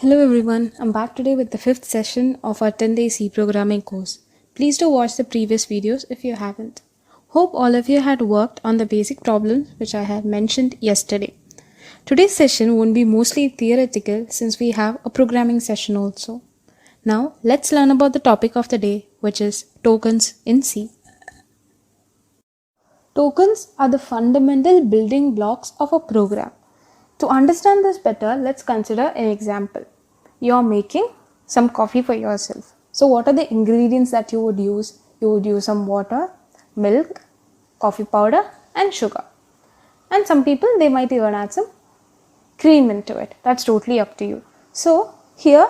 Hello everyone, I'm back today with the fifth session of our 10-day C programming course. Please do watch the previous videos if you haven't. Hope all of you had worked on the basic problems which I had mentioned yesterday. Today's session won't be mostly theoretical since we have a programming session also. Now let's learn about the topic of the day, which is tokens in C. Tokens are the fundamental building blocks of a program. To understand this better, let's consider an example. You're making some coffee for yourself. So what are the ingredients that you would use? You would use some water, milk, coffee powder and sugar. And some people, they might even add some cream into it. That's totally up to you. So here,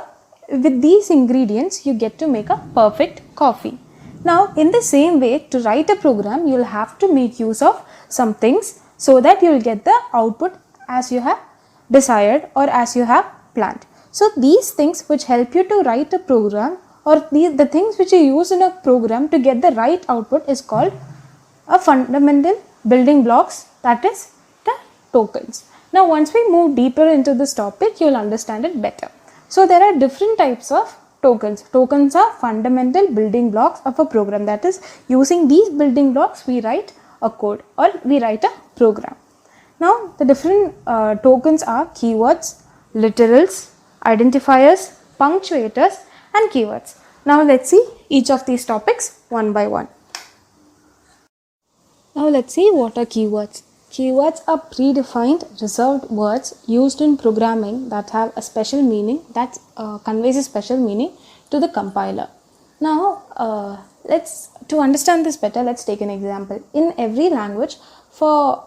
with these ingredients, you get to make a perfect coffee. Now, in the same way, to write a program, you'll have to make use of some things so that you'll get the output as you have desired or as you have planned. So, these things which help you to write a program or the things which you use in a program to get the right output is called a fundamental building blocks, that is the tokens. Now, once we move deeper into this topic, you'll understand it better. So, there are different types of tokens. Tokens are fundamental building blocks of a program. That is, using these building blocks, we write a code or we write a program. Now, the different tokens are keywords, literals, identifiers, punctuators, and keywords. Now, let's see each of these topics one by one. Now, let's see what are keywords. Keywords are predefined reserved words used in programming that have a special meaning, that conveys a special meaning to the compiler. Now, to understand this better, let's take an example. In every language, for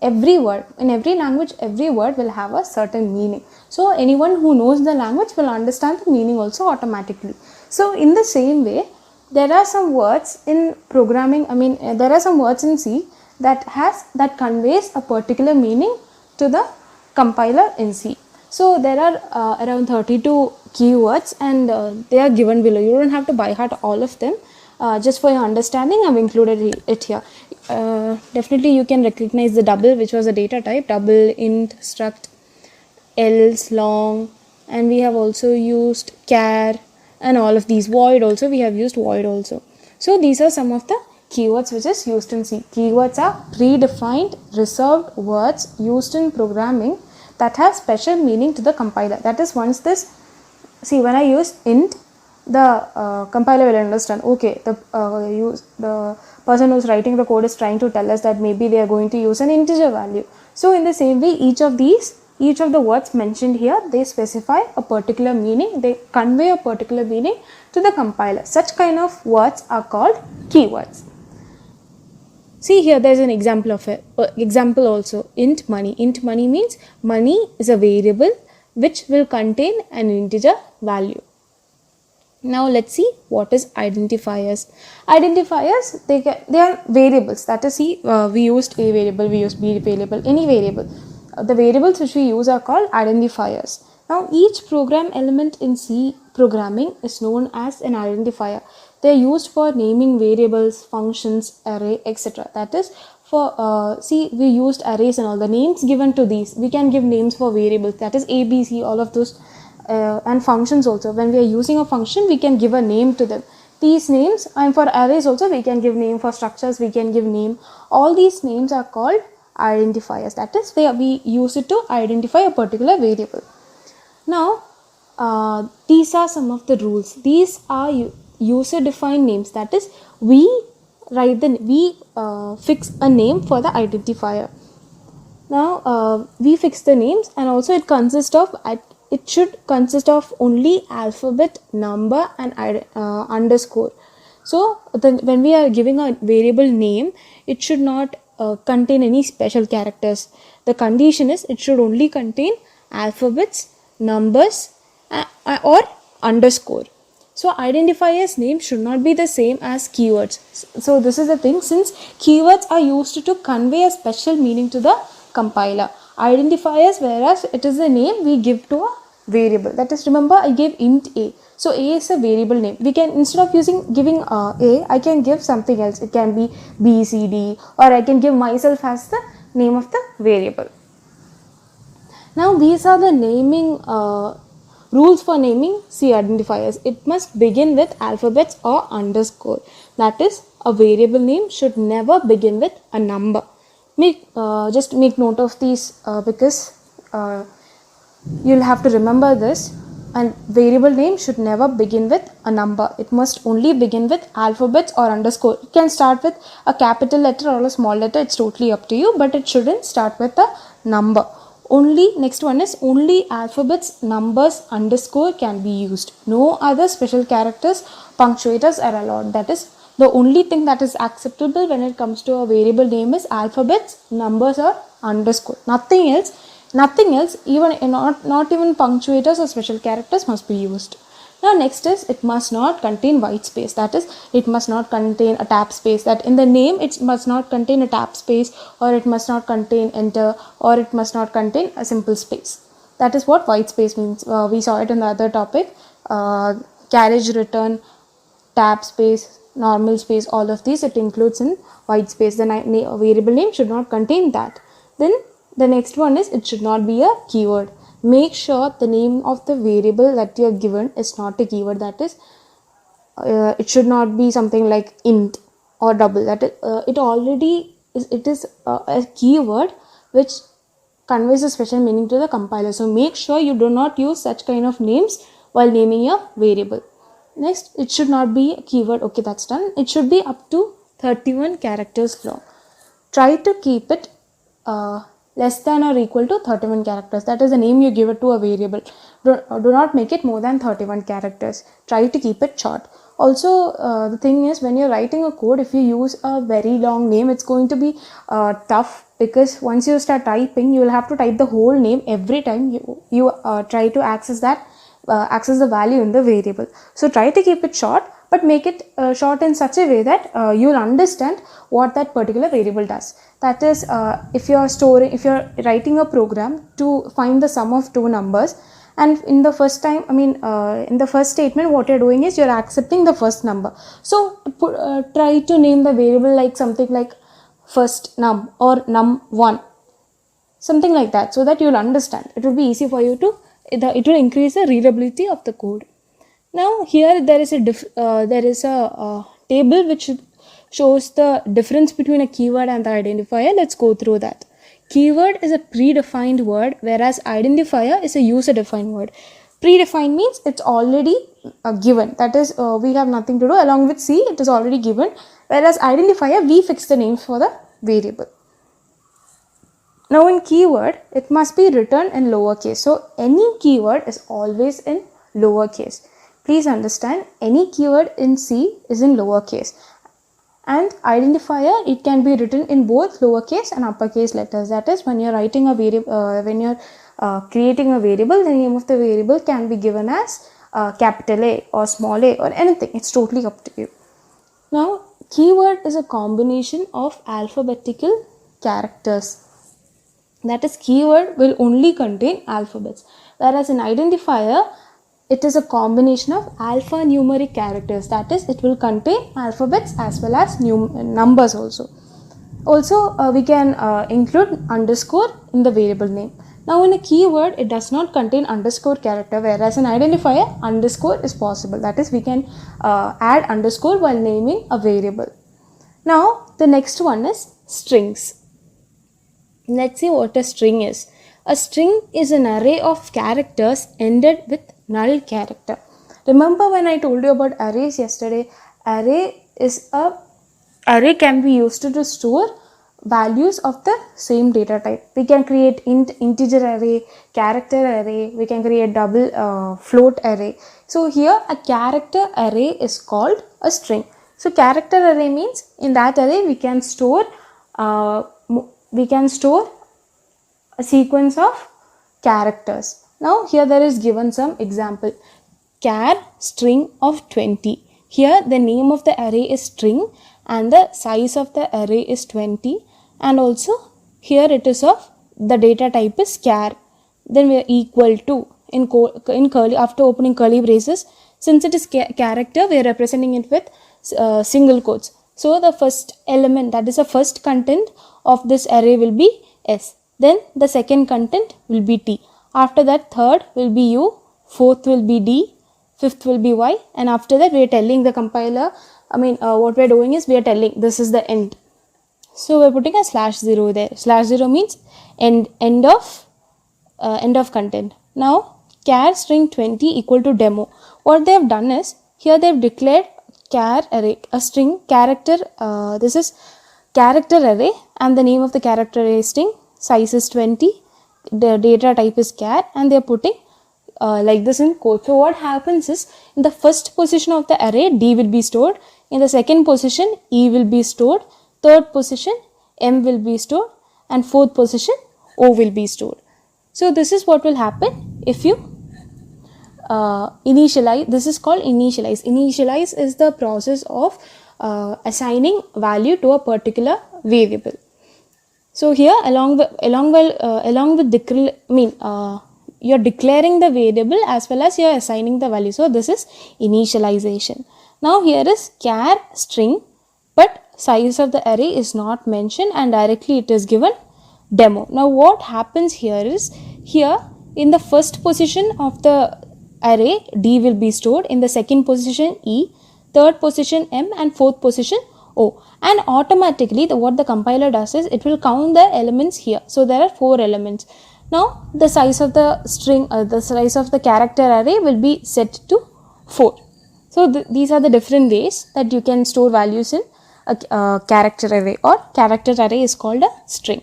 every word, in every language, every word will have a certain meaning. So, anyone who knows the language will understand the meaning also automatically. So, in the same way, there are some words in programming, there are some words in C that conveys a particular meaning to the compiler in C. So there are around 32 keywords and they are given below. You don't have to by heart all of them. Just for your understanding, I've included it here. Definitely you can recognize the double, which was a data type, double, int, struct, else, long, and we have also used char and all of these. Void also, we have used void also. So these are some of the keywords which is used in C. Keywords are predefined reserved words used in programming that have special meaning to the compiler. That is, once this, see, when I use int, the compiler will understand, okay, the person who's writing the code is trying to tell us that maybe they are going to use an integer value. So in the same way, each of the words mentioned here, they specify a particular meaning, they convey a particular meaning to the compiler. Such kind of words are called keywords. See here, there is an example of it. Example also, int money. Int money means money is a variable which will contain an integer value. Now let's see what is identifiers. Identifiers, they are variables. That is, see, we used a variable, we used b variable, any variable. The variables which we use are called identifiers. Now each program element in C programming is known as an identifier. They are used for naming variables, functions, array, etc. That is, for see, we used arrays and all the names given to these. We can give names for variables. That is A, B, C, all of those. And functions also. When we are using a function, we can give a name to them. These names, and for arrays also, we can give name. For structures, we can give name. All these names are called identifiers. That is, we use it to identify a particular variable. Now, these are some of the rules. These are user defined names. That is, we fix a name for the identifier. Now, we fix the names, and also it should consist of only alphabet, number and underscore. So when we are giving a variable name, it should not contain any special characters. The condition is it should only contain alphabets, numbers or underscore. So identifiers name should not be the same as keywords. So this is the thing, since keywords are used to convey a special meaning to the compiler. Identifiers, whereas it is the name we give to a variable. That is, remember, I gave int a. So a is a variable name. We can, instead of giving a, I can give something else. It can be b, c, d, or I can give myself as the name of the variable. Now these are the naming Rules for naming C identifiers. It must begin with alphabets or underscore. That is, a variable name should never begin with a number. Just make note of these because you'll have to remember this. And variable name should never begin with a number. It must only begin with alphabets or underscore. It can start with a capital letter or a small letter. It's totally up to you, but it shouldn't start with a number. Next one is only alphabets, numbers, underscore can be used. No other special characters, punctuators are allowed. That is, the only thing that is acceptable when it comes to a variable name is alphabets, numbers or underscore. Nothing else, even not even punctuators or special characters must be used. Now next is, it must not contain white space. That is, it must not contain a tab space. That in the name it must not contain a tab space, or it must not contain enter, or it must not contain a simple space. That is what white space means. We saw it in the other topic. Carriage return, tab space, normal space, all of these it includes in white space. The variable name should not contain that. Then the next one is, it should not be a keyword. Make sure the name of the variable that you are given is not a keyword. That is, it should not be something like int or double. That is, it is a keyword which conveys a special meaning to the compiler. So make sure you do not use such kind of names while naming your variable. Next, it should not be a keyword. Okay, that's done. It should be up to 31 characters long. Try to keep it less than or equal to 31 characters. That is the name you give it to a variable. Do not make it more than 31 characters. Try to keep it short. Also, the thing is, when you're writing a code, if you use a very long name, it's going to be tough, because once you start typing, you will have to type the whole name every time you try to access the value in the variable. So try to keep it short, but make it short in such a way that you'll understand what that particular variable does. That is, if you're writing a program to find the sum of two numbers, and in the first statement, what you're doing is you're accepting the first number. So try to name the variable like something like first num or num1, something like that, so that you'll understand. It will be easy for you to. It will increase the readability of the code. Now here there is a table which shows the difference between a keyword and the identifier. Let's go through that. Keyword is a predefined word, whereas identifier is a user-defined word. Predefined means it's already given. That is, we have nothing to do. Along with C, it is already given. Whereas identifier, we fix the names for the variable. Now in keyword, it must be written in lowercase. So any keyword is always in lowercase. Please understand, any keyword in C is in lowercase. And identifier, it can be written in both lowercase and uppercase letters. That is, when you're writing a variable, when you're creating a variable, the name of the variable can be given as capital A or small a or anything. It's totally up to you. Now, keyword is a combination of alphabetical characters. That is, keyword will only contain alphabets, whereas in identifier, it is a combination of alphanumeric characters. That is, it will contain alphabets as well as numbers also. Also, we can include underscore in the variable name. Now, in a keyword, it does not contain underscore character, whereas in identifier, underscore is possible. That is, we can add underscore while naming a variable. Now, the next one is strings. Let's see what a string is. A string is an array of characters ended with null character. Remember when I told you about arrays yesterday? Array can be used to store values of the same data type. We can create integer array, character array, we can create double float array. So here a character array is called a string. So character array means in that array we can store a sequence of characters. Now here there is given some example. Char string of 20. Here the name of the array is string and the size of the array is 20, and also here it is of the data type is char. Then we are equal to in curly, after opening curly braces, since it is character, we are representing it with single quotes. So the first element, that is the first content of this array, will be S. Then the second content will be T. After that, third will be U, fourth will be D, fifth will be Y, and after that we are telling the compiler, what we are doing is we are telling this is the end. So we are putting a /0 there. /0 means end of content. Now char string 20 equal to demo. What they have done is, here they have declared char array, a string character, this is character array, and the name of the character array string, size is 20, the data type is char, and they are putting like this in code. So what happens is, in the first position of the array D will be stored, in the second position E will be stored, third position M will be stored, and fourth position O will be stored. So this is what will happen if you initialize. This is called initialize. Initialize is the process of assigning value to a particular variable. So here along with you're declaring the variable as well as you're assigning the value. So this is initialization. Now here is char string, but size of the array is not mentioned and directly it is given demo. Now what happens here is, here in the first position of the array D will be stored, in the second position E, third position M, and fourth position O, and automatically what the compiler does is it will count the elements here. So there are 4 elements. Now the size of the string, the size of the character array will be set to 4. So these are the different ways that you can store values in a character array, or character array is called a string.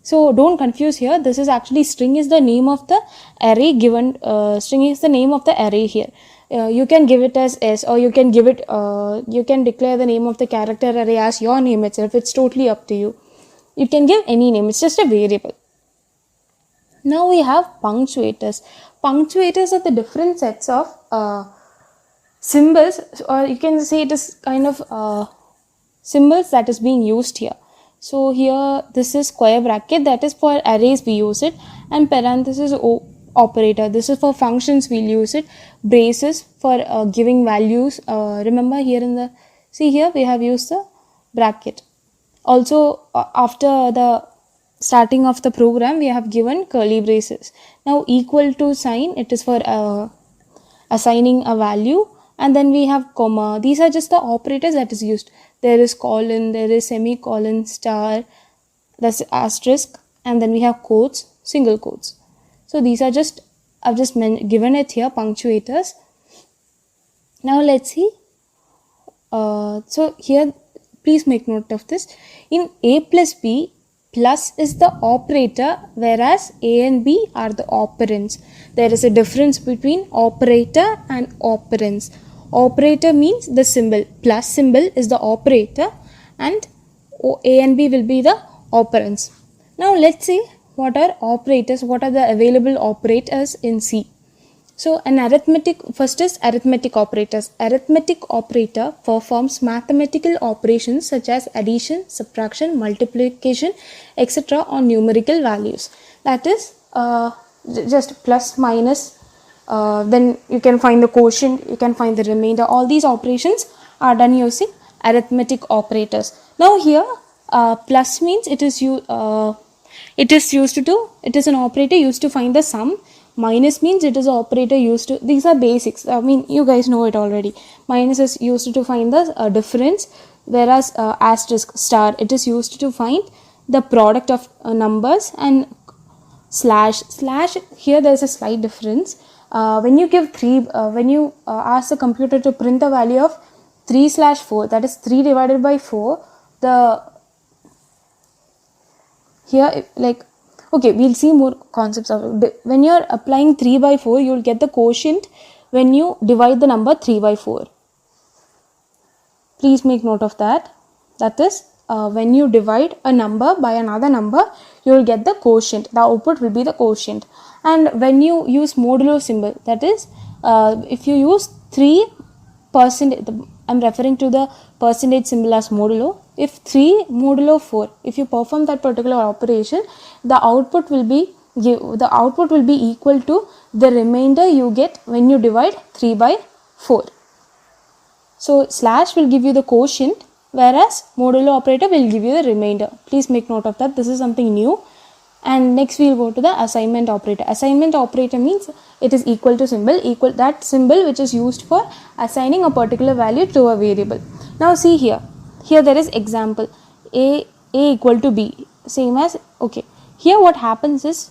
So don't confuse here. This is actually, string is the name of the array given. String is the name of the array here. You can give it as S, or you can give it, you can declare the name of the character array as your name itself. It's totally up to you. You can give any name. It's just a variable. Now we have punctuators. Punctuators are the different sets of symbols, or you can say it is kind of symbols that is being used here. So here this is square bracket, that is for arrays we use it, and parenthesis operator, this is for functions we'll use it. Braces for giving values. Remember here in the, see here we have used the bracket. Also after the starting of the program we have given curly braces. Now equal to sign, it is for assigning a value, and then we have comma. These are just the operators that is used. There is colon, there is semicolon, star, that's asterisk, and then we have quotes, single quotes. So these are just, I've just given it here, punctuators. Now let's see. So here please make note of this. In A plus B, plus is the operator, whereas A and B are the operands. There is a difference between operator and operands. Operator means the symbol, plus symbol is the operator, and A and B will be the operands. Now let's see what are operators, what are the available operators in C. So an arithmetic, first is arithmetic operators. Arithmetic operator performs mathematical operations such as addition, subtraction, multiplication, etc. on numerical values. That is just plus, minus, then you can find the quotient, you can find the remainder. All these operations are done using arithmetic operators. Now here plus means it is an operator used to find the sum. Minus means it is an operator used to, these are basics, you guys know it already. Minus is used to find the difference, whereas asterisk, star, it is used to find the product of numbers, and slash, here there is a slight difference. When you give 3, when you ask the computer to print the value of 3/4, that is 3 divided by 4, here like, okay, we'll see more concepts of it. When you're applying 3/4, you'll get the quotient when you divide the number 3/4. Please make note of that. That is, when you divide a number by another number, you will get the quotient. The output will be the quotient. And when you use modulo symbol, that is, if you use 3%, I'm referring to the percentage symbol as modulo. If 3 modulo 4, if you perform that particular operation, the output will be equal to the remainder you get when you divide 3/4. So slash will give you the quotient, whereas modulo operator will give you the remainder. Please make note of that. This is something new. And next we'll go to the assignment operator. Assignment operator means it is equal to symbol, that symbol which is used for assigning a particular value to a variable. Now see here there is example a equal to b, same as, okay, here what happens is,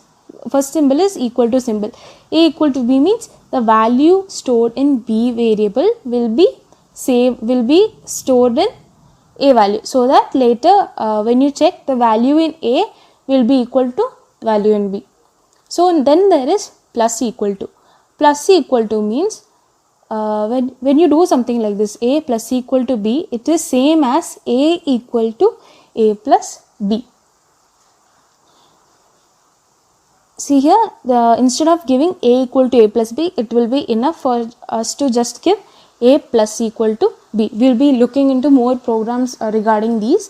first symbol is equal to symbol. A equal to b means the value stored in b variable will be stored in a value, so that later when you check, the value in a will be equal to value in b. So then there is plus equal to. Plus equal to means when you do something like this, a plus equal to b, it is same as a equal to a plus b. See here, instead of giving a equal to a plus b, it will be enough for us to just give a plus equal to b. We will be looking into more programs regarding these.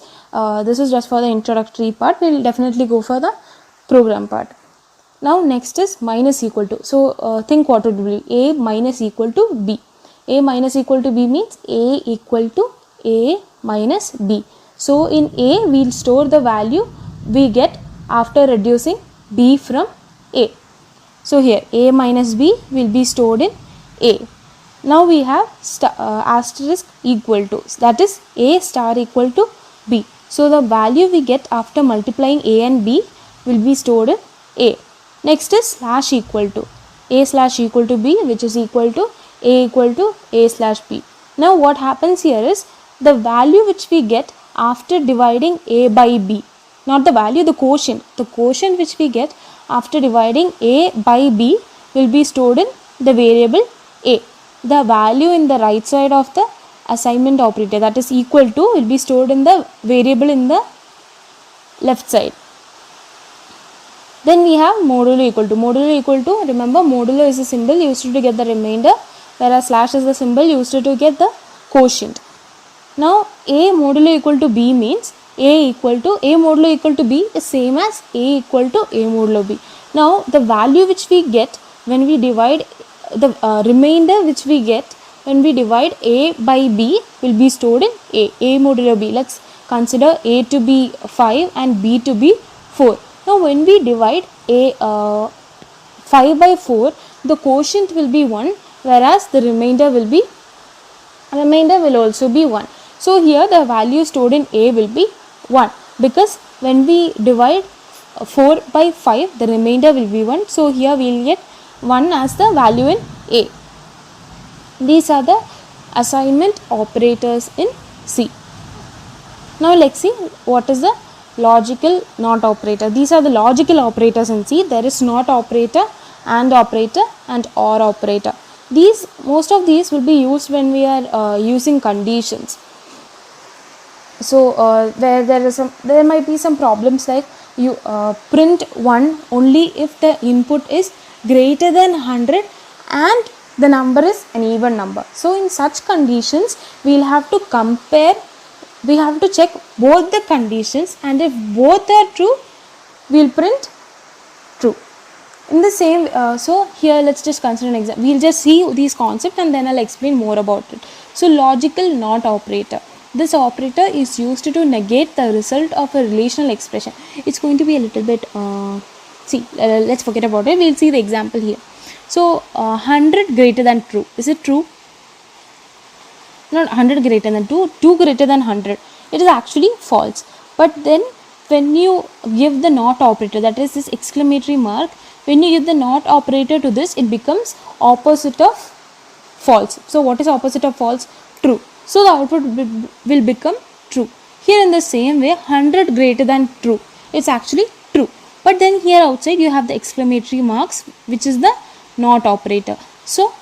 This is just for the introductory part. We will definitely go for the program part. Now next is minus equal to. So think what would be a minus equal to b. A minus equal to b means a equal to a minus b. So in a, we will store the value we get after reducing b from a. So here a minus b will be stored in a. Now we have asterisk equal to, that is a star equal to b. So the value we get after multiplying a and b will be stored in a. Next is slash equal to, a slash equal to b, which is equal to a slash b. Now what happens here is, the value which we get after dividing a by b, not the value, the quotient which we get after dividing a by b will be stored in the variable a. The value in the right side of the assignment operator, that is equal to, will be stored in the variable in the left side. Then we have modulo equal to. Modulo equal to, remember modulo is a symbol used to get the remainder, whereas slash is the symbol used to get the quotient. Now a modulo equal to b means a modulo equal to b is same as a equal to a modulo b. Now the value which we get when we divide, the remainder which we get when we divide a by b will be stored in a modulo b. Let's consider a to be 5 and b to be 4. Now when we divide a 5 by 4, the quotient will be 1, whereas the remainder will also be 1. So here the value stored in a will be 1, because when we divide 4 by 5, the remainder will be 1. So here we will get 1 as the value in a. These are the assignment operators in C. Now let's see what is the logical NOT operator. These are the logical operators in C. There is NOT operator, AND operator and OR operator. Most of these will be used when we are using conditions. So there might be some problems, like you print 1 only if the input is greater than 100 and the number is an even number. So in such conditions, we will have to compare, we have to check both the conditions, and if both are true, we will print true. In the same, so here let's just consider an example. We will just see these concepts and then I will explain more about it. So logical NOT operator. This operator is used to negate the result of a relational expression. It's going to be a little bit, let's forget about it. We'll see the example here. So 100 greater than true. Is it true? Not 100 greater than 2, 2 greater than 100. It is actually false. But then when you give the NOT operator, that is this exclamatory mark, when you give the NOT operator to this, it becomes opposite of false. So what is opposite of false? True. So the output will become true. Here in the same way, 100 greater than true, it's actually true. But then here outside you have the exclamatory marks, which is the NOT operator. So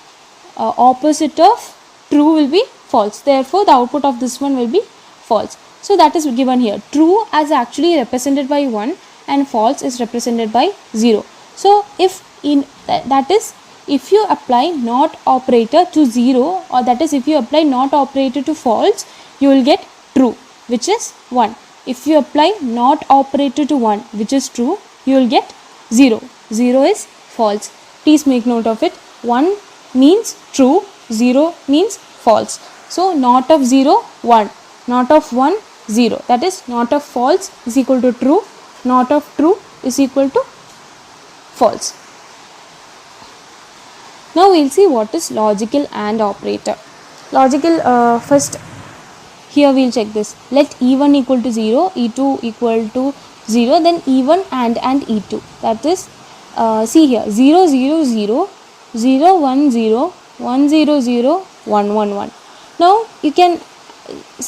opposite of true will be false. Therefore the output of this one will be false. So that is given here. True is actually represented by 1 and false is represented by 0. So if in that is, if you apply NOT operator to 0, or that is if you apply NOT operator to false, you will get true, which is 1. If you apply NOT operator to 1, which is true, you will get 0. 0 is false. Please make note of it. 1 means true, 0 means false. So NOT of 0, 1. NOT of 1, 0. That is NOT of false is equal to true, NOT of true is equal to false. Now we'll see what is logical AND operator. Logical, first here we'll check this. Let E1 equal to 0, E2 equal to 0, then E1 and E2. That is, see here, 0 0 0, 0 1 0, 1 0 0, 1 1 1. Now you can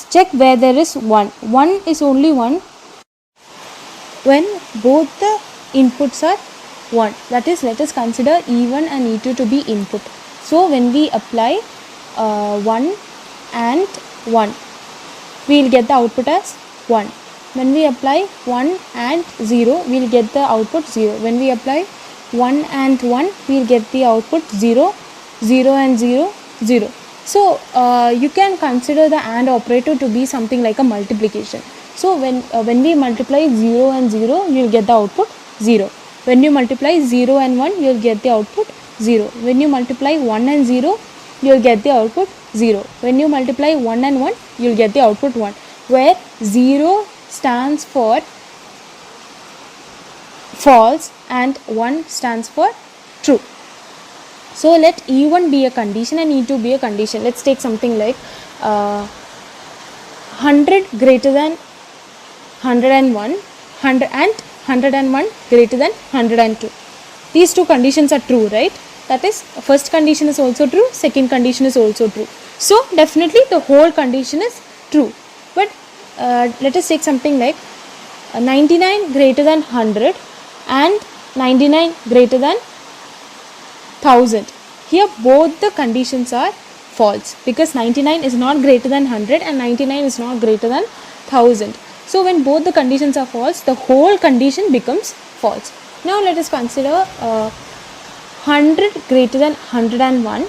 check where there is 1. 1 is only 1 when both the inputs are 1. That is, let us consider E1 and E2 to be input. So when we apply 1 and 1, we will get the output as 1. When we apply 1 and 0, we will get the output 0. When we apply 1 and 1, we will get the output 0, 0 and 0, 0. So you can consider the AND operator to be something like a multiplication. So when we multiply 0 and 0, you will get the output 0. When you multiply 0 and 1, you will get the output 0. When you multiply 1 and 0, you will get the output 0. When you multiply 1 and 1, you will get the output 1, where 0 stands for false and 1 stands for true. So let E1 be a condition and E2 be a condition. Let's take something like 100 greater than 101, 100 and 101 greater than 102. These two conditions are true, right? That is, first condition is also true, second condition is also true. So definitely the whole condition is true. But let us take something like 99 greater than 100 and 99 greater than 1000. Here both the conditions are false, because 99 is not greater than 100 and 99 is not greater than 1000. So when both the conditions are false, the whole condition becomes false. Now let us consider 100 greater than 101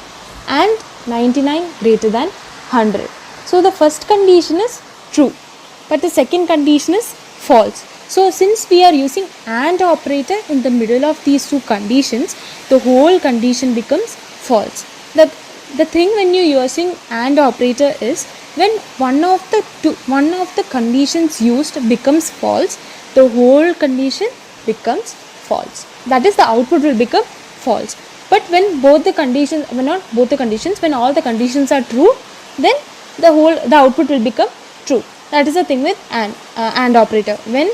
and 99 greater than 100. So the first condition is true, but the second condition is false. So since we are using AND operator in the middle of these two conditions, the whole condition becomes false. The thing when you are using AND operator is, when one of the conditions used becomes false, the whole condition becomes false. That is, the output will become false. But when all the conditions are true, then the output will become true. That is the thing with AND operator. When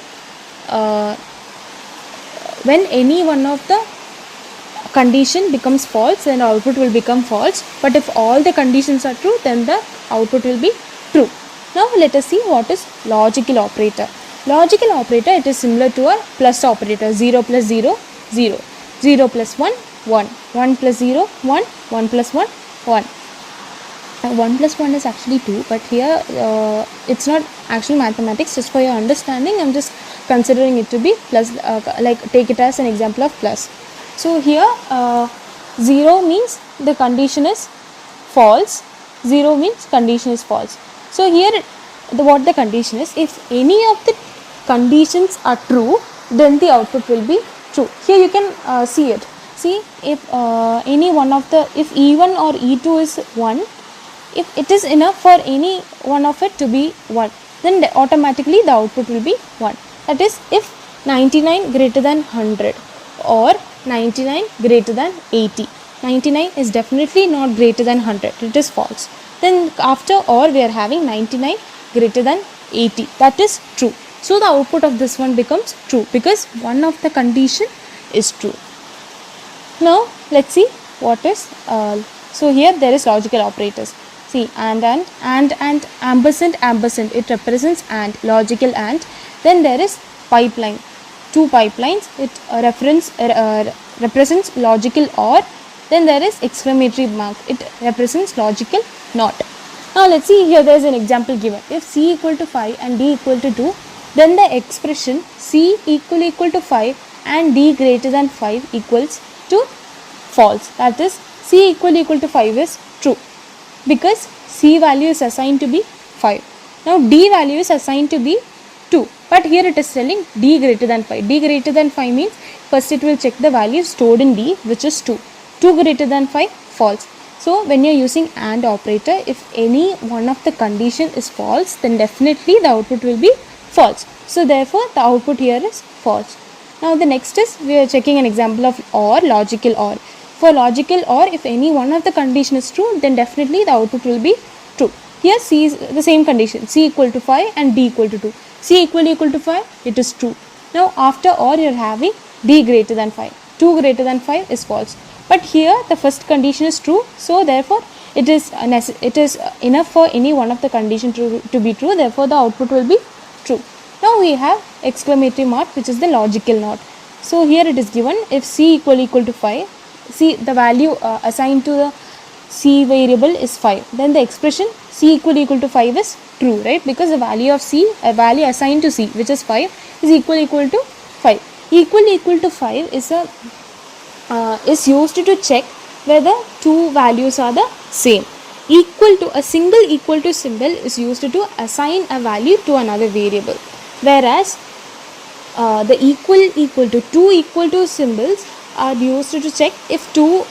any one of the condition becomes false, then the output will become false. But if all the conditions are true, then the output will be true. Now let us see what is logical operator. Logical operator, it is similar to a plus operator. 0 plus 0, 0. 0 plus 1, 1. 1 plus 0, 1. 1 plus 1, 1. 1 plus 1 is actually 2, but here it's not actually mathematics. Just for your understanding, I'm just considering it to be plus, like take it as an example of plus. So here 0 means the condition is false, 0 means condition is false. So here what the condition is, if any of the conditions are true, then the output will be true. Here you can see it. See, if any one of the, if E1 or E2 is 1, if it is enough for any one of it to be 1, then automatically the output will be 1. That is, if 99 greater than 100 or 99 greater than 80. 99 is definitely not greater than 100. It is false. Then after OR we are having 99 greater than 80. That is true. So the output of this one becomes true, because one of the condition is true. Now let's see what is so here there is logical operators. See, and ampersand, it represents AND, logical AND. Then there is pipeline, two pipelines, it represents logical OR. Then there is exclamatory mark, it represents logical NOT. Now let's see, here there is an example given. If C equal to 5 and D equal to 2, then the expression C equal to 5 and D greater than 5 equals to false. That is, C equal to 5 is true, because C value is assigned to be 5. Now D value is assigned to be 2, but here it is telling D greater than 5. D greater than 5 means first it will check the value stored in D, which is 2. 2 greater than 5, false. So when you are using AND operator, if any one of the condition is false, then definitely the output will be false. So therefore the output here is false. Now the next is we are checking an example of OR, logical OR. For logical OR, if any one of the condition is true, then definitely the output will be true. Here C is the same condition, C equal to 5 and D equal to 2. C equal to 5, it is true. Now after OR you are having D greater than 5. 2 greater than 5 is false. But here the first condition is true, so therefore it is enough for any one of the condition to be true, therefore the output will be true. Now we have exclamatory mark, which is the logical NOT. So here it is given, if C equal to 5, see the value assigned to the C variable is 5, then the expression C equal to 5 is true, right? Because the value of C, a value assigned to C, which is 5, is equal to 5. Equal to 5 is used to check whether two values are the same. A single equal to symbol is used to assign a value to another variable, whereas the equal to, two equal to symbols are used to check if two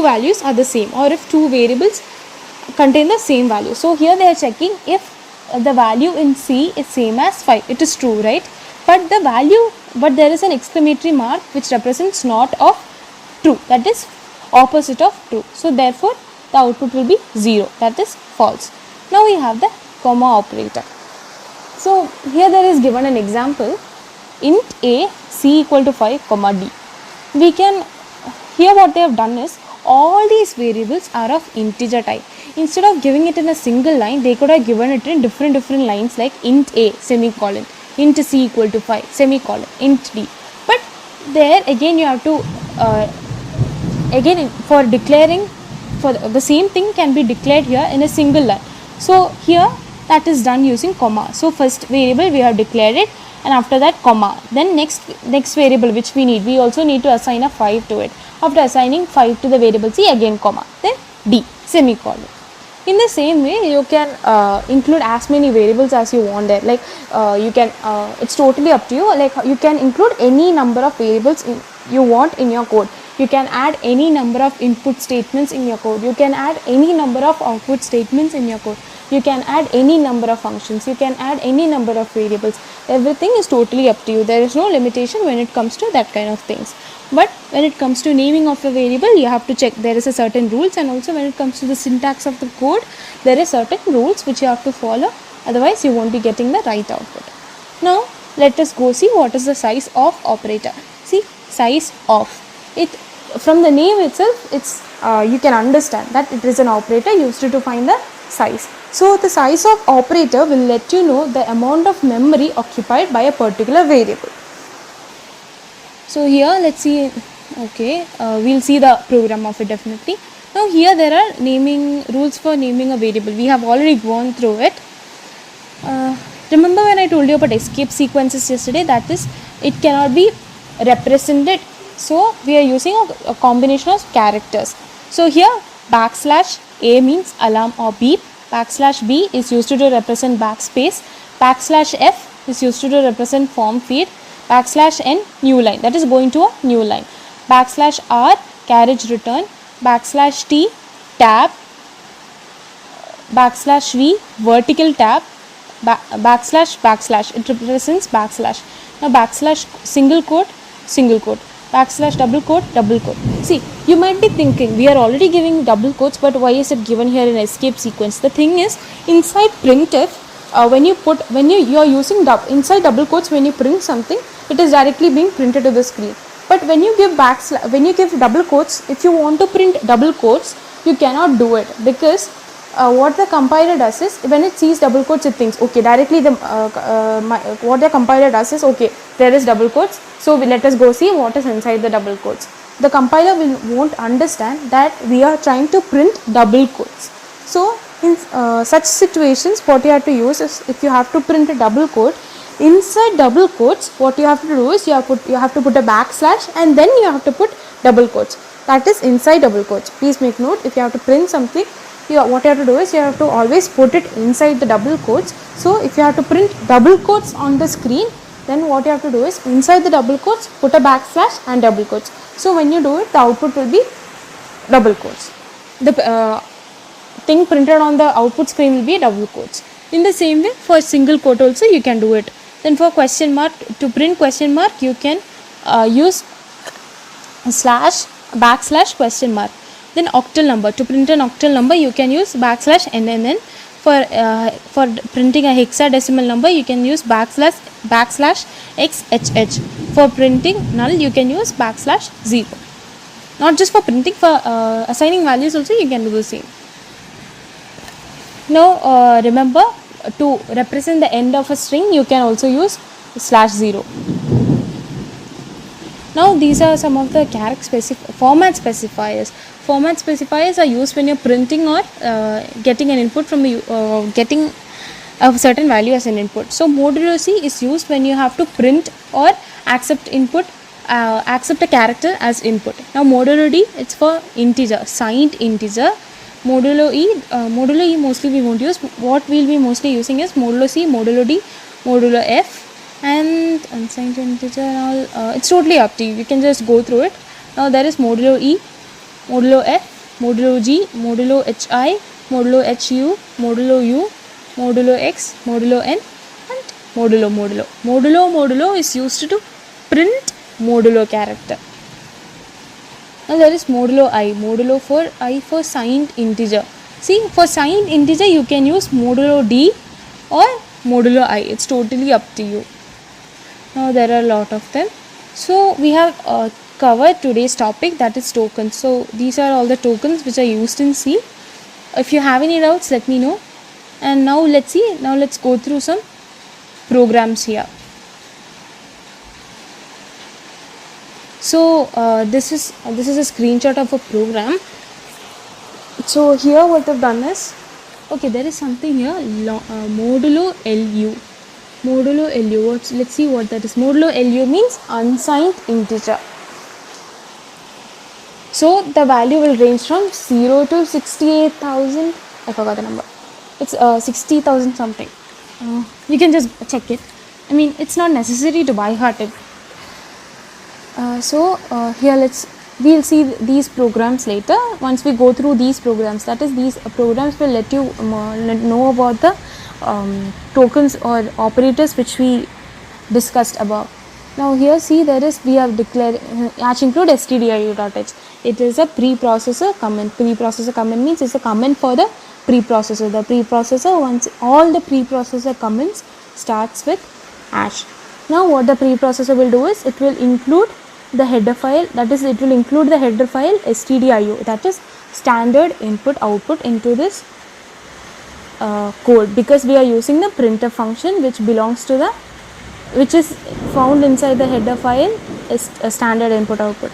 values are the same, or if two variables contain the same value. So here they are checking if the value in C is same as 5. It is true, right? But there is an exclamatory mark which represents not of true, that is opposite of true. So therefore the output will be 0, that is false. Now we have the comma operator. So here there is given an example, int a C equal to 5 comma D. We can, here what they have done is, all these variables are of integer type. Instead of giving it in a single line, they could have given it in different lines, like int a semicolon, int C equal to 5 semicolon, int D. But there again you have to for declaring, for the same thing can be declared here in a single line. So here that is done using comma. So first variable we have declared it, and after that comma. Then next variable which we also need to assign a 5 to it. After assigning 5 to the variable C, again comma, then D semicolon. In the same way, you can include as many variables as you want there. Like you can, it's totally up to you. Like you can include any number of variables you want in your code. You can add any number of input statements in your code. You can add any number of output statements in your code. You can add any number of functions. You can add any number of variables. Everything is totally up to you. There is no limitation when it comes to that kind of things. But when it comes to naming of a variable, you have to check there is a certain rules, and also when it comes to the syntax of the code, there is certain rules which you have to follow. Otherwise, you won't be getting the right output. Now, let us go see what is the size of operator. See, size of it. From the name itself, it's you can understand that it is an operator used to find the size. So the size of operator will let you know the amount of memory occupied by a particular variable. So here let's see, okay, we'll see the program of it definitely. Now here there are naming rules for naming a variable. We have already gone through it. Remember when I told you about escape sequences yesterday, that is, it cannot be represented. So we are using a combination of characters. So here \A means alarm or beep, \B is used to represent backspace, \F is used to represent form feed, \N new line, that is going to a new line, \R carriage return, \T tab, \V vertical tab, \\, it represents backslash. Now single quote, double quote. See, you might be thinking we are already giving double quotes, but why is it given here in escape sequence? The thing is, inside printf, when you are using inside double quotes, when you print something, it is directly being printed to the screen. But when you give double quotes, if you want to print double quotes, you cannot do it, because what the compiler does is, when it sees double quotes, it thinks, okay, directly what the compiler does is, okay, there is double quotes, so let us go see what is inside the double quotes. The compiler won't understand that we are trying to print double quotes. So in such situations, what you have to use is, if you have to print a double quote, inside double quotes, what you have to do is, you have to put a \, and then you have to put double quotes. That is inside double quotes. Please make note, if you have to print something, what you have to do is, you have to always put it inside the double quotes. So if you have to print double quotes on the screen, then what you have to do is, inside the double quotes, put a \, and double quotes. So when you do it, the output will be double quotes. The thing printed on the output screen will be double quotes. In the same way, for single quote also you can do it. Then for question mark, to print question mark, you can use slash backslash question mark. Then octal number, to print an octal number you can use backslash nnn. For printing a hexadecimal number you can use backslash xhh. For printing null you can use backslash 0. Not just for printing, for assigning values also you can do the same. Now remember, to represent the end of a string you can also use /0. Now these are some of the format specifiers. Format specifiers are used when you're printing or getting an input from getting a certain value as an input. So modulo C is used when you have to print or accept a character as input. Now modulo D, it's for integer, signed integer. Modulo E mostly we won't use. What we'll be mostly using is modulo C, modulo D, modulo F, and unsigned integer and all. It's totally up to you. You can just go through it. Now there is modulo E, modulo F, modulo G, modulo HI, modulo HU, modulo U, modulo X, modulo N, and modulo. Modulo is used to print modulo character. Now there is modulo I for signed integer. See, for signed integer you can use modulo D or modulo I. It's totally up to you. Now there are a lot of them. So we have covered today's topic, that is tokens. So these are all the tokens which are used in C. If you have any doubts, let me know. And now let's go through some programs here. So this is a screenshot of a program. So here what I've done is, okay, there is something here, modulo LU. Let's see what that is. Modulo LU means unsigned integer. So the value will range from 0 to 68,000. I forgot the number. It's 60,000 something. You can just check it. I mean, it's not necessary to by heart it. Here we'll see these programs later. Once we go through these programs, that is, these programs will let you know about the tokens or operators which we discussed above. Now here see, we have declared include stdio.h. It is a preprocessor comment. Preprocessor comment means it's a comment for the preprocessor. The preprocessor, once all the preprocessor comments starts with hash. Now what the preprocessor will do is, it will include the header file, that is, it will include the header file stdio, that is standard input output, into this code, because we are using the printf function which is found inside the header file is a standard input output.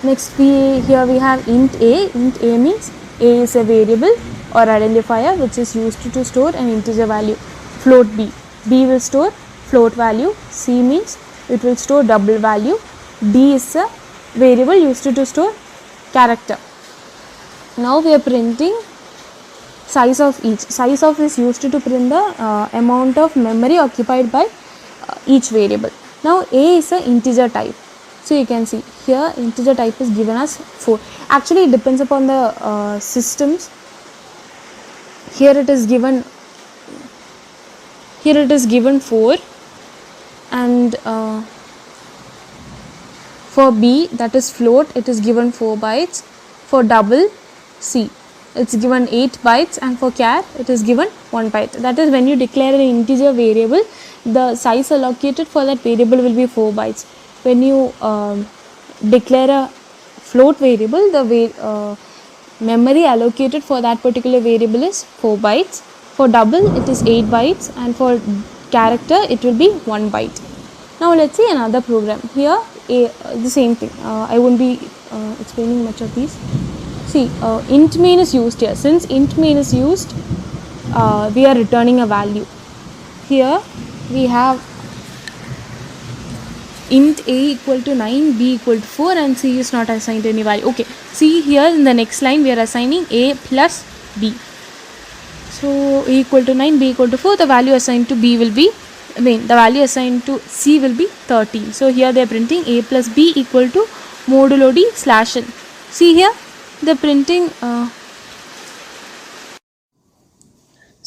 Next here we have int a. Int a means a is a variable or identifier which is used to store an integer value. Float b will store float value. C means it will store double value. D is a variable used to store character. Now we are printing size of each. Size of is used to print the amount of memory occupied by each variable. Now a is a integer type. So you can see here integer type is given as 4. Actually it depends upon the systems. Here it is given 4, and for B, that is float, it is given 4 bytes. For double C, it's given 8 bytes, and for char it is given 1 byte. That is, when you declare an integer variable, the size allocated for that variable will be 4 bytes. When you declare a float variable, the memory allocated for that particular variable is 4 bytes. For double it is 8 bytes, and for character it will be 1 byte. Now let's see another program. Here the same thing. I won't be explaining much of these. See, int main is used here. Since int main is used, we are returning a value. Here we have int a equal to 9, b equal to 4, and c is not assigned any value. Okay, see here in the next line we are assigning a plus b. So a equal to 9, b equal to 4, the value assigned to b will be, the value assigned to c will be 13. So here they are printing a plus b equal to modulo d slash n. See here they are printing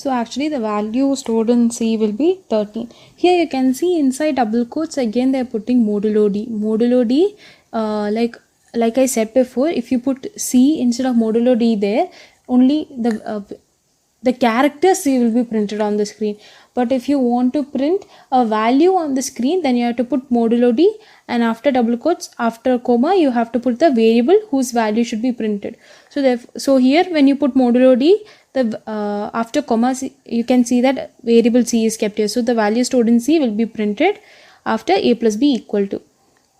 So actually the value stored in C will be 13. Here you can see inside double quotes again they are putting modulo D. Modulo D, like I said before, if you put C instead of modulo D there, only the character C will be printed on the screen. But if you want to print a value on the screen, then you have to put modulo D, and after double quotes, after comma, you have to put the variable whose value should be printed. So here when you put modulo D, the after comma you can see that variable C is kept here. So the value stored in C will be printed after a plus b equal to.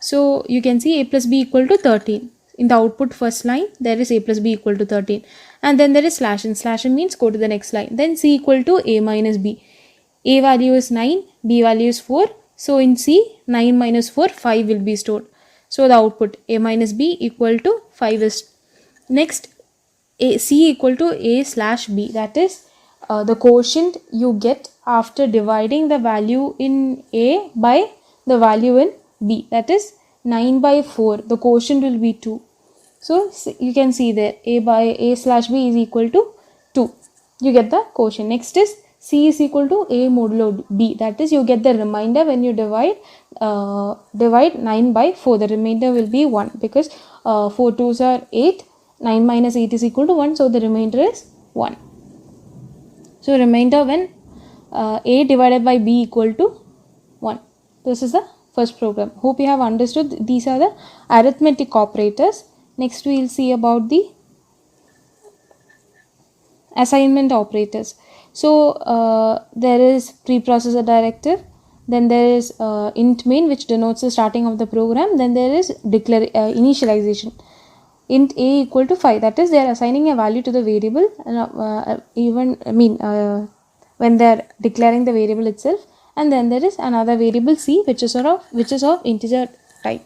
So you can see a plus b equal to 13. In the output first line, there is a plus b equal to 13. And then there is slash n. Slash n means go to the next line. Then C equal to a minus b. A value is 9, b value is 4. So in C, 9 minus 4, 5 will be stored. So the output a minus b equal to 5 is. Next, C equal to a slash b. That is the quotient you get after dividing the value in A by the value in B. That is 9 by 4. The quotient will be 2. So you can see there a by a slash b is equal to 2. You get the quotient. Next is C is equal to a modulo b. That is you get the remainder when you divide 9 by 4. The remainder will be 1 because 4 2s are 8. 9 minus 8 is equal to 1. So the remainder is 1. So remainder when a divided by b equal to 1. This is the first program. Hope you have understood. These are the arithmetic operators. Next we will see about the assignment operators. So there is preprocessor directive, then there is int main which denotes the starting of the program, then there is initialization. Int a equal to 5, that is they are assigning a value to the variable when they are declaring the variable itself, and then there is another variable C which is of integer type.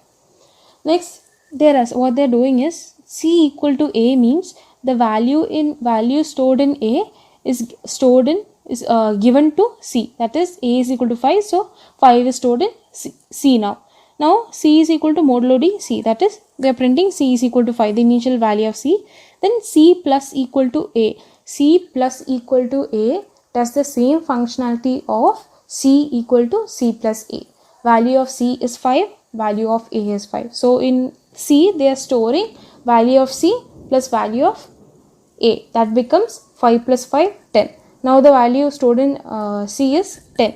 Next, what they are doing is C equal to a means the value stored in A is given to C, that is a is equal to 5, so 5 is stored in C now. Now C is equal to modulo D C, that is they are printing C is equal to 5, the initial value of C. Then C plus equal to A. C plus equal to A does the same functionality of C equal to C plus A. Value of C is 5, value of A is 5. So in C they are storing value of C plus value of A. That becomes 5 plus 5, 10. Now the value stored in C is 10.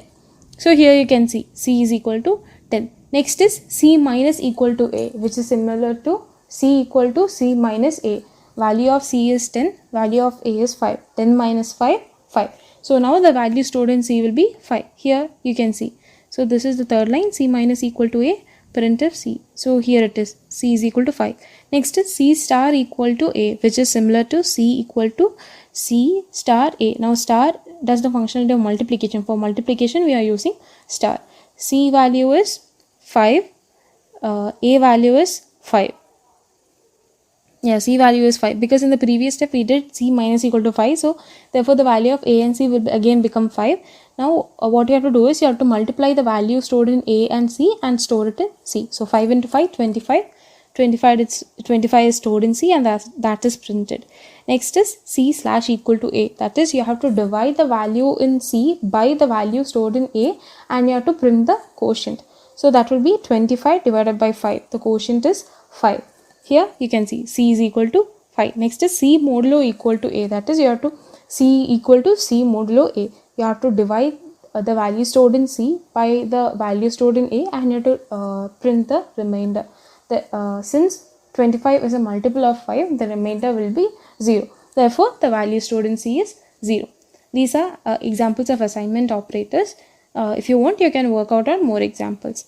So here you can see C is equal to 10. Next is C minus equal to A, which is similar to C equal to C minus A. Value of C is 10, value of A is 5. 10 minus 5, 5. So now the value stored in C will be 5. Here you can see. So this is the third line, C minus equal to A, printf C. So here it is, C is equal to 5. Next is C star equal to A, which is similar to C equal to C star A. Now star does the functionality of multiplication. For multiplication we are using star. C value is 5, A value is 5. Yeah, C value is 5 because in the previous step we did C minus equal to 5. So therefore the value of A and C will again become 5. Now what you have to do is you have to multiply the value stored in A and C and store it in C. So 5 into 5, 25. 25 is stored in C and that is printed. Next is C slash equal to A. That is you have to divide the value in C by the value stored in A and you have to print the quotient. So that will be 25 divided by 5. The quotient is 5. Here you can see C is equal to 5. Next is C modulo equal to A. That is you have to C equal to C modulo A. You have to divide the value stored in C by the value stored in A and you have to print the remainder. Since 25 is a multiple of 5, the remainder will be 0. Therefore, the value stored in C is 0. These are examples of assignment operators. If you want, you can work out on more examples.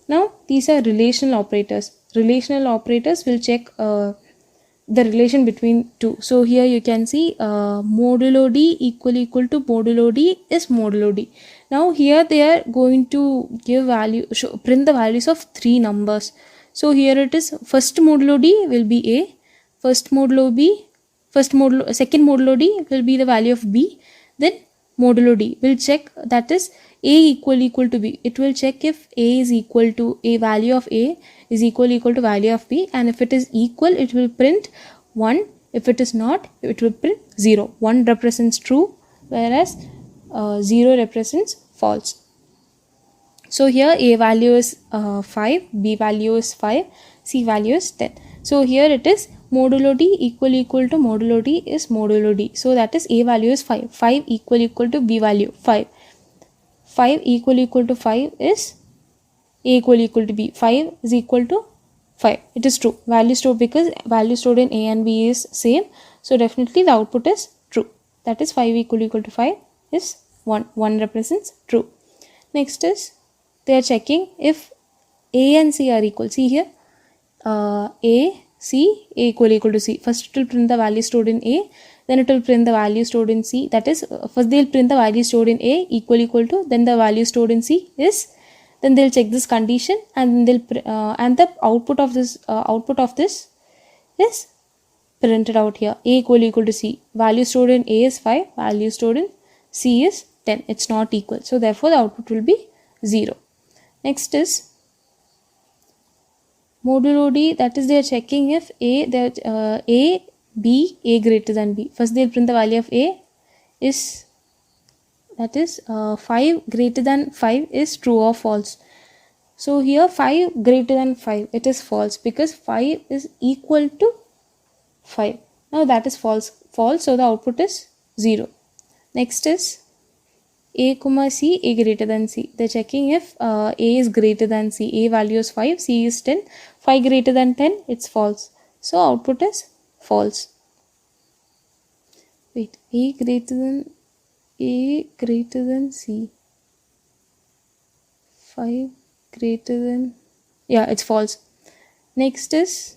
Now, these are relational operators. Relational operators will check the relation between two. So, here you can see modulo D equal to modulo D is modulo D. Now, here they are going to give print the values of 3 numbers. So, here it is first modulo D will be A, second modulo D will be the value of B, then modulo D will check, that is A equal to B. It will check if A is equal to A, value of A is equal to value of B, and if it is equal it will print 1. If it is not, it will print 0. 1 represents true, whereas 0 represents false. So here a value is 5, b value is 5, c value is 10. So here it is modulo d equal to modulo d is modulo d. So that is a value is 5, 5 equal to b value 5, 5 equal to 5 is a equal to b, 5 is equal to 5. It is true. Value stored, because value stored in a and b is same. So definitely the output is true. That is 5 equal to 5 is 1. 1 represents true. Next is they are checking if a and c are equal. See here, a, c, a equal to c. First it will print the value stored in a, then it will print the value stored in c. That is, first they will print the value stored in a equal to, then the value stored in c is, then they'll check this condition, and they'll and the output of this is printed out here. A equal to c. Value stored in a is 5, value stored in c is 10. It's not equal. So therefore the output will be 0. Next is modulo d, that is they are checking if a, b, a greater than b. First they'll print the value of a is, that is 5 greater than 5 is true or false. So here 5 greater than 5, it is false, because 5 is equal to 5. Now that is false, so the output is 0. Next is a comma c, a greater than c. They're checking if a is greater than c. A value is 5, c is 10. 5 greater than 10, it's false. So output is false. Wait, a greater than c. 5 greater than, yeah, it's false. Next is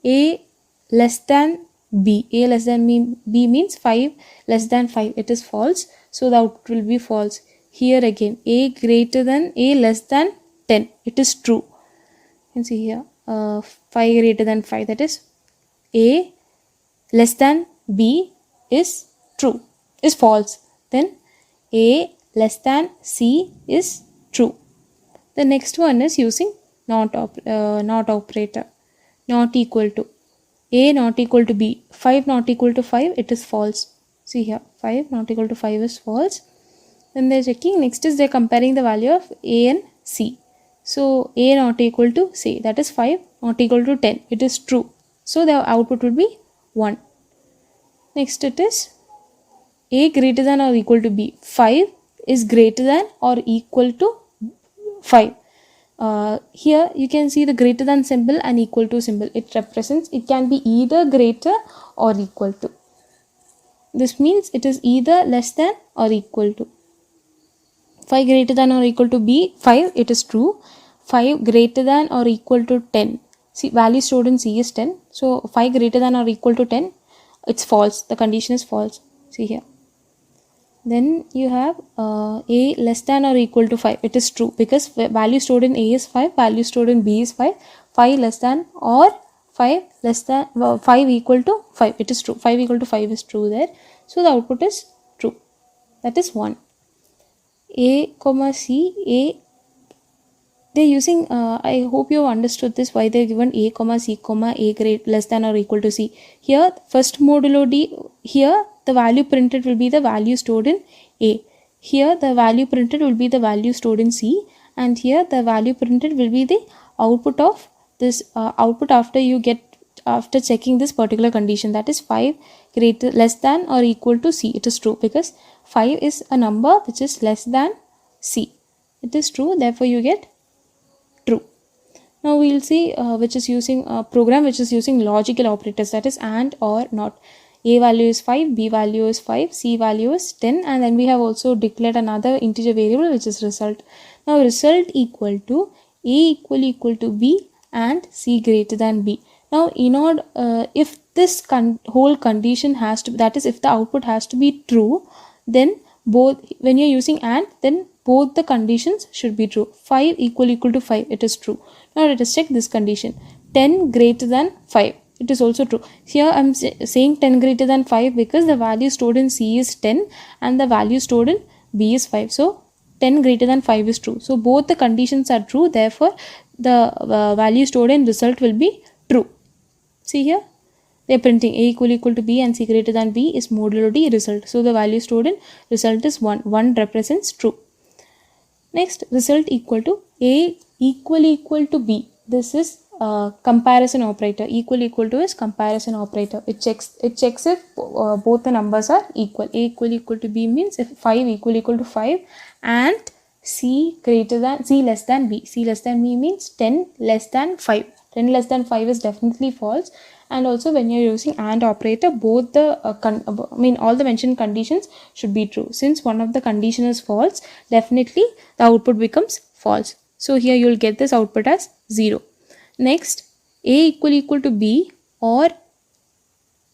a less than b. A less than b means 5 less than 5. It is false. So the output will be false. Here again, a less than 10. It is true. You can see here 5 greater than 5. That is a less than b is true, is false. Then a less than c is true. The next one is using not operator. Not equal to. A not equal to b. 5 not equal to 5, it is false. See here, 5 not equal to 5 is false. Then they're checking. Next is they're comparing the value of a and c. So a not equal to c, that is 5 not equal to 10. It is true. So the output will be 1. Next it is a greater than or equal to b. 5 is greater than or equal to 5. Here you can see the greater than symbol and equal to symbol. It represents, it can be either greater or equal to. This means it is either less than or equal to. 5 greater than or equal to b, 5, it is true. 5 greater than or equal to 10. See, value stored in c is 10. So 5 greater than or equal to 10, it's false. The condition is false. See here. Then you have a less than or equal to 5. It is true, because value stored in a is 5, value stored in b is 5. 5 less than or 5 less than 5 equal to 5. It is true. 5 equal to 5 is true there. So the output is true. That is 1. A comma c, a, they're using, I hope you have understood this, why they're given a comma c comma a great less than or equal to c. Here first modulo d, here the value printed will be the value stored in a. Here the value printed will be the value stored in c, and here the value printed will be the output of this output after checking this particular condition, that is 5 less than or equal to c. It is true, because 5 is a number which is less than c. It is true, therefore you get true. Now we will see which is using a program which is using logical operators, that is and, or, not. A value is 5, b value is 5, c value is 10, and then we have also declared another integer variable which is result. Now result equal to a equal to b and c greater than b. Now in order if this whole condition has to, that is if the output has to be true, then both, when you're using and, then both the conditions should be true. 5 equal to 5, it is true. Now let us check this condition. 10 greater than 5, it is also true. Here I am saying 10 greater than 5 because the value stored in c is 10 and the value stored in b is 5. So 10 greater than 5 is true. So both the conditions are true, therefore the value stored in result will be true. See here, they're printing A equal to B and C greater than B is modulo D result. So the value stored in result is 1. 1 represents true. Next, result equal to A equal to B. This is comparison operator. Equal to is comparison operator. It checks if both the numbers are equal. A equal to B means if 5 equal to 5 and C less than B. C less than B means 10 less than 5. 10 less than 5 is definitely false. And also when you're using AND operator, both the all the mentioned conditions should be true. Since one of the condition is false, definitely the output becomes false. So here you will get this output as 0. Next, A equal to B or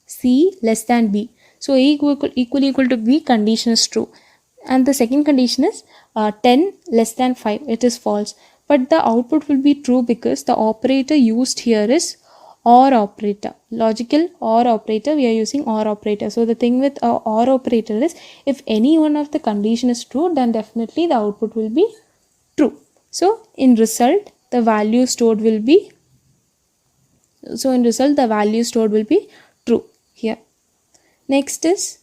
C less than B. So A equal to B condition is true. And the second condition is 10 less than 5. It is false. But the output will be true because the operator used here is OR operator. Logical OR operator, we are using OR operator. So the thing with OR operator is if any one of the condition is true, then definitely the output will be true. So in result, the value stored will be true here. Next is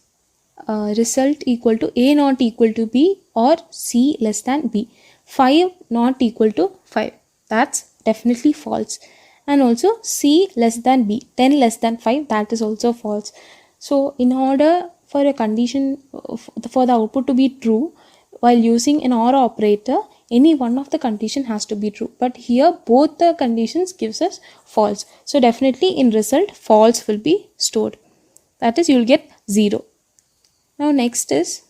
result equal to A not equal to B or C less than B. 5 not equal to 5. That's definitely false. And also C less than B. 10 less than 5. That is also false. So in order for a condition for the output to be true, while using an OR operator, any one of the condition has to be true. But here both the conditions gives us false. So definitely in result false will be stored. That is, you will get 0. Now next is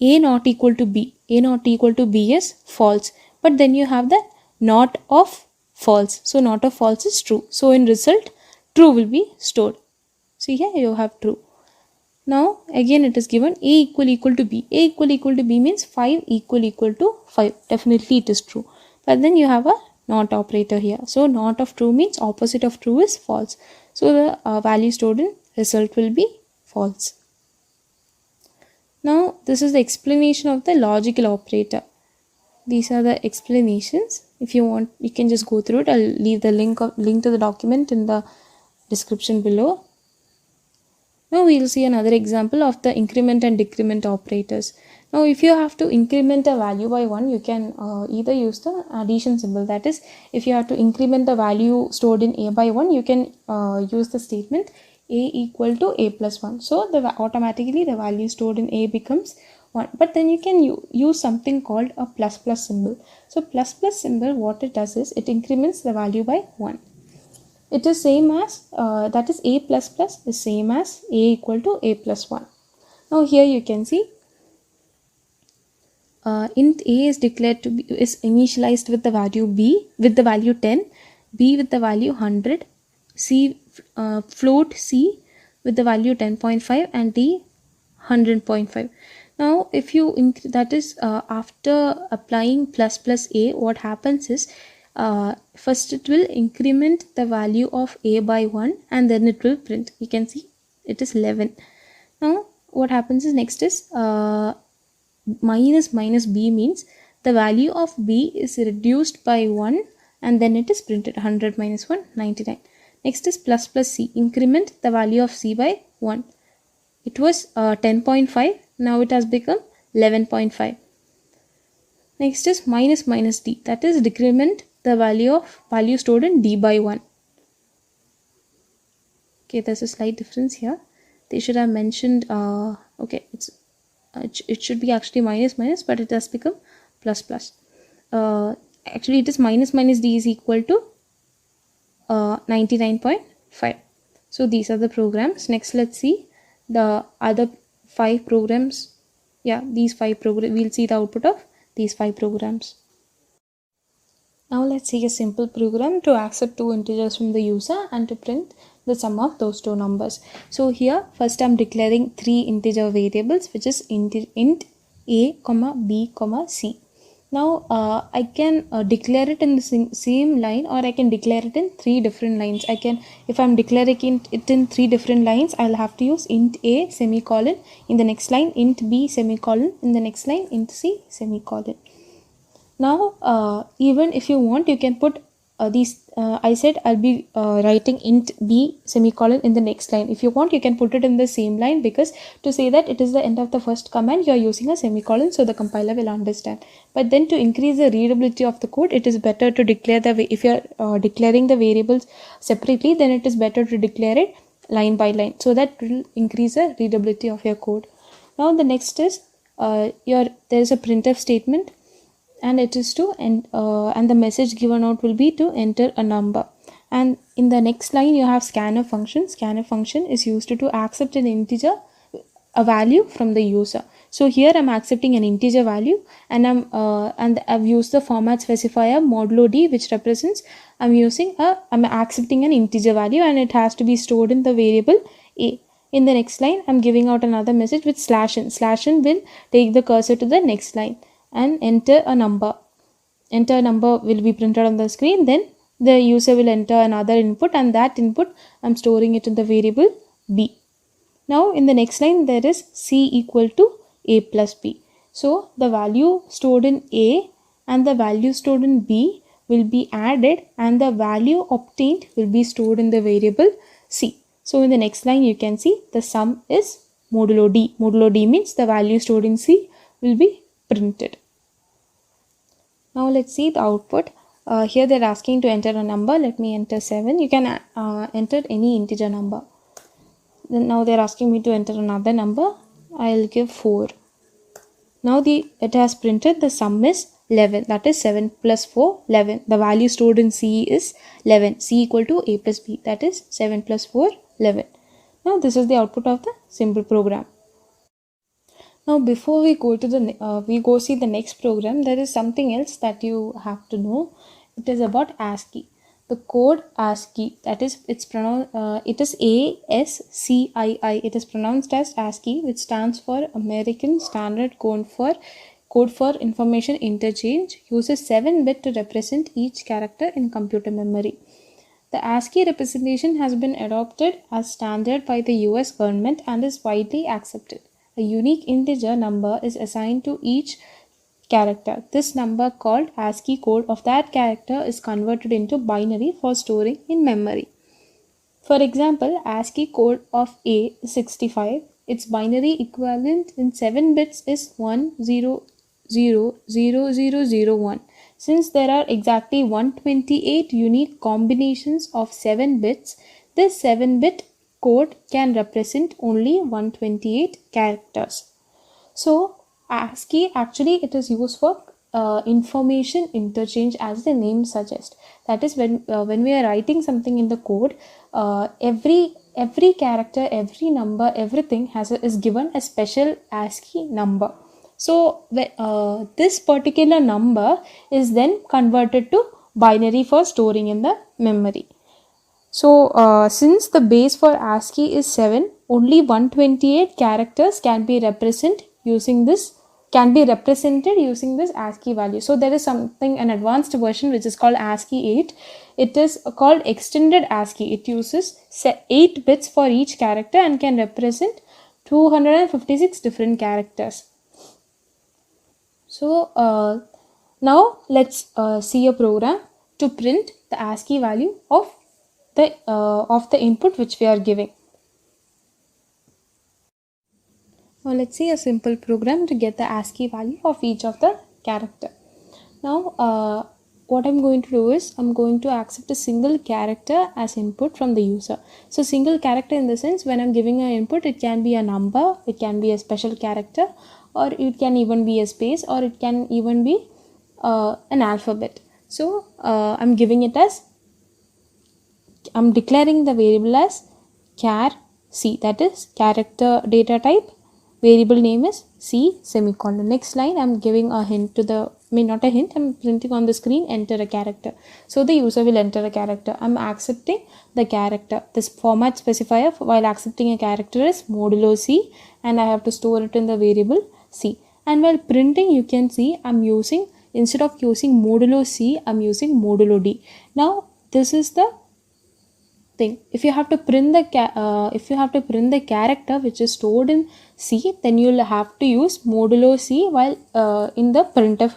A not equal to B. A not equal to B is false. But then you have the not of false. So not of false is true. So in result true will be stored. See here you have true. Now again it is given A equal to B. A equal to B means 5 equal to 5. Definitely it is true. But then you have a not operator here. So not of true means opposite of true is false. So the value stored in result will be false. Now this is the explanation of the logical operator. These are the explanations. If you want, you can just go through it. I'll leave the link to the document in the description below. Now we will see another example of the increment and decrement operators. Now if you have to increment a value by 1, you can either use the addition symbol. That is, if you have to increment the value stored in A by 1, you can use the statement A equal to A plus 1. So automatically the value stored in A becomes 1. But then you can use something called a plus symbol. So plus symbol, what it does is it increments the value by 1. It is same as that is A plus is same as A equal to A plus 1. Now here you can see int A is declared to be is initialized with the value B with the value 10, B with the value 100, C float C with the value 10.5 and D 100.5. Now if you that is after applying plus A, what happens is first it will increment the value of A by 1 and then it will print. You can see it is 11. Now what happens is next is minus B means the value of B is reduced by 1 and then it is printed. 100 minus 1, 99. Next is plus C. Increment the value of C by 1. It was 10.5. Now it has become 11.5. Next is minus D. That is decrement the value stored in D by 1. Okay, there's a slight difference here. They should have mentioned okay, it should be actually minus, but it has become plus. Actually it is minus D is equal to 99.5. So these are the programs. Next let's see the other 5 programs. Yeah, these 5 programs, we'll see the output of these 5 programs. Now let's see a simple program to accept 2 integers from the user and to print the sum of those 2 numbers. So here first I'm declaring 3 integer variables, which is int A, B, C. Now I can declare it in the same line, or I can declare it in 3 different lines. If I'm declaring it in 3 different lines, I'll have to use int A semicolon, in the next line int B semicolon, in the next line int C semicolon. Now even if you want, you can put I said I'll be writing int b semicolon in the next line. If you want, you can put it in the same line, because to say that it is the end of the first command, you are using a semicolon, so the compiler will understand. But then to increase the readability of the code, it is better to declare if you are declaring the variables separately, then it is better to declare it line by line, so that will increase the readability of your code. Now the next is there is a printf statement, and it is to and the message given out will be to enter a number. And in the next line you have scanf function. Scanf function is used to accept an integer, a value from the user. So here I'm accepting an integer value, and I've used the format specifier modulo d, which represents I'm accepting an integer value, and it has to be stored in the variable a. In the next line I'm giving out another message with /n. /n will take the cursor to the next line and enter a number. Enter a number will be printed on the screen. Then the user will enter another input, and that input I'm storing it in the variable b. Now in the next line there is c equal to a plus b. So the value stored in a and the value stored in b will be added, and the value obtained will be stored in the variable c. So in the next line you can see the sum is modulo d. Modulo d means the value stored in c will be printed. Now let's see the output. Here they're asking to enter a number. Let me enter 7. You can enter any integer number. Then now they're asking me to enter another number. I'll give 4. Now it has printed the sum is 11. That is 7 plus 4, 11. The value stored in C is 11. C equal to A plus B. That is 7 plus 4, 11. Now this is the output of the simple program. Now before we go to see the next program, there is something else that you have to know. It is about ASCII. The code ASCII, that is it is ASCII. It is pronounced as ASCII, which stands for American Standard Code for Information Interchange, uses 7-bit to represent each character in computer memory. The ASCII representation has been adopted as standard by the US government and is widely accepted. A unique integer number is assigned to each character. This number, called ASCII code of that character, is converted into binary for storing in memory. For example, ASCII code of A is 65. Its binary equivalent in 7 bits is 10000001. Since there are exactly 128 unique combinations of 7 bits, this 7-bit code can represent only 128 characters. So ASCII actually it is used for information interchange, as the name suggests. That is when we are writing something in the code, every character, every number, everything is given a special ASCII number. So this particular number is then converted to binary for storing in the memory. So since the base for ASCII is 7, only 128 characters can be represented using this ASCII value. So there is an advanced version which is called ASCII 8. It is called extended ASCII. It uses 8 bits for each character and can represent 256 different characters. So now let's see a program to print the ASCII value of the input which we are giving. Now let's see a simple program to get the ASCII value of each of the character. Now what I'm going to do is I'm going to accept a single character as input from the user. So single character in the sense, when I'm giving an input, it can be a number, it can be a special character, or it can even be a space, or it can even be an alphabet. So I'm declaring the variable as char c, that is character data type, variable name is c semicolon. Next line I'm giving a hint I'm printing on the screen, enter a character. So the user will enter a character. I'm accepting the character. This format specifier while accepting a character is modulo c, and I have to store it in the variable c. And while printing, you can see instead of using modulo c, I'm using modulo d. Now this is the thing. If you have to print the character which is stored in C, then you'll have to use modulo C while in the printf.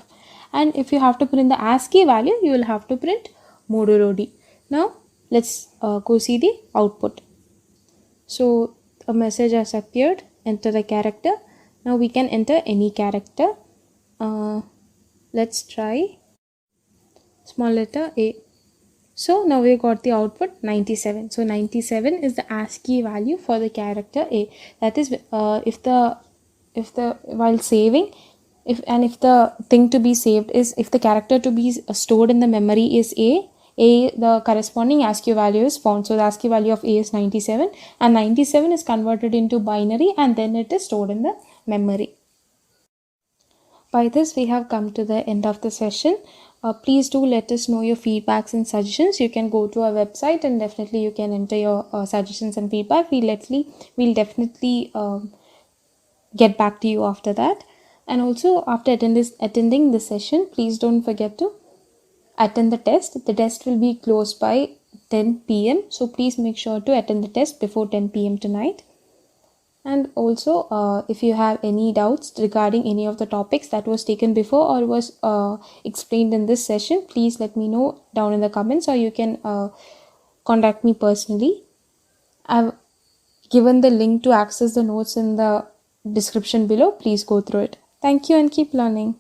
And if you have to print the ASCII value, you will have to print Moduro D. Now let's go see the output. So a message has appeared, enter a character. Now we can enter any character. Let's try small letter A. So now we got the output 97. So 97 is the ASCII value for the character A. That is, if the while saving, if the thing to be saved is, if the character to be stored in the memory is A, the corresponding ASCII value is found. So the ASCII value of A is 97, and 97 is converted into binary, and then it is stored in the memory. By this, we have come to the end of the session. Please do let us know your feedbacks and suggestions. You can go to our website and definitely you can enter your suggestions and feedback. We'll definitely get back to you after that. And also, after attending this session, please don't forget to attend the test. The test will be closed by 10 p.m. So please make sure to attend the test before 10 p.m. tonight. And also, if you have any doubts regarding any of the topics that was taken before or was explained in this session, please let me know down in the comments, or you can contact me personally. I've given the link to access the notes in the description below. Please go through it. Thank you and keep learning.